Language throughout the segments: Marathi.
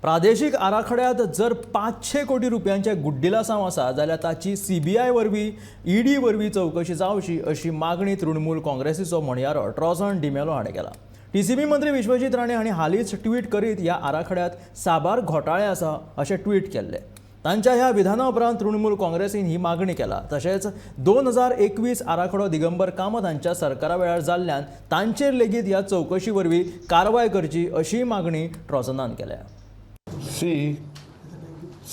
प्रादेशीक आराखड्यात जर 500 कोटी रुपयांचे गुड्डिलासांव आसा जाल्यार ताची CBI वरवीं ED वरवीं चवकशी जावची अशी मागणी तृणमूल काँग्रेसीचो म्हणयारो ट्रॉझन डिमेलो हाणें केला. TCB मंत्री विश्वजीत राणे हांणी हालींच ट्वीट करीत ह्या आराखड्यात साबार घोटाळे आसा अशें ट्वीट केल्लें. तांच्या ह्या विधाना उपरांत तृणमूल काँग्रेसीन ही मागणी केला. तशेंच 2021 आराखडो दिगंबर कामत हांच्या सरकारा वेळार जाल्ल्यान तांचेर लेगीत ह्या चवकशी वरवीं कारवाय करची अशी मागणी ट्रॉझनान केल्या. See,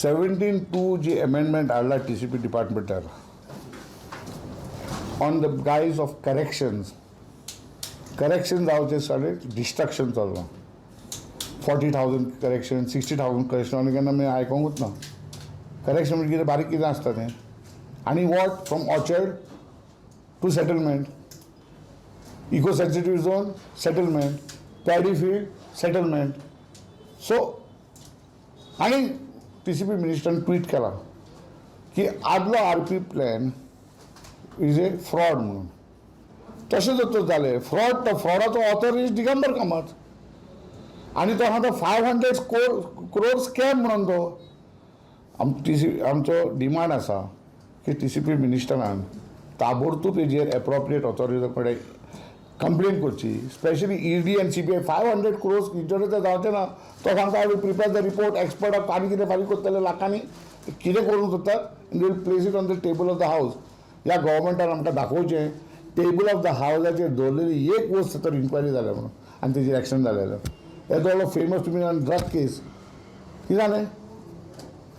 17(2) जी amendment आला TCP डिपार्टमेंटार on the guise of corrections जावचे साडे डिस्ट्रक्शन चल्लां. 40,000 करेक्शन, 60,000 करेक्शन आनी केन्ना मी आयकोंकूच ना. करेक्शन म्हणजे कितें बारीक कितें आसता तें. आनी what from orchard to settlement, eco sensitive zone settlement, paddy field settlement. So आणि TCP मिनिस्टरान ट्वीट केला की आदलो RP plan is a fraud म्हणून. तशें जर तर जालें फ्रॉड, तो फ्रॉडाचो ऑथर इज दिगंबर कामत आनी तो आसा तो 500 crore स्कॅम म्हणून तो. आमचो डिमांड आसा की TCP मिनिस्टरान ताबडतोब हेजेर एप्रोप्रिएट ऑथॉरिटी कडेन कंप्लेन करची. स्पेशली ED आनी CBI 500 crores इंटरनेट जावचें ना. तो सांगता I will prepare the report, expert आनी कितें फारीक करतले लाखांनी कितें करून करतात. They will place it on the table of the हावस. ह्या गव्हर्मेंटान आमकां दाखोवचें टेबल ऑफ द हावसाचेर दवरलेली एक वस्त तर इन्क्वायरी जाल्या म्हणून आनी तेजेर एक्शन जालेलें. येदो व्हडलो फेमस तुमी ड्रग केस कितें जालें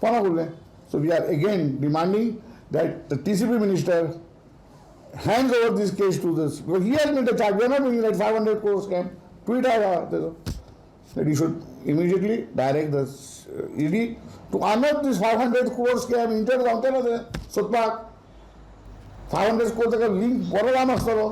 कोणाक उरलें. So we are again demanding that the TCP minister hands over this case to this, because he has made a charge. We are not doing that 500 crore scam. Tweet that he should immediately direct the ED to unearth this 500 crore scam. Inter जावचें ना तें सोदपाक. 500 crore ताका लिंक बरो लांब आसतलो.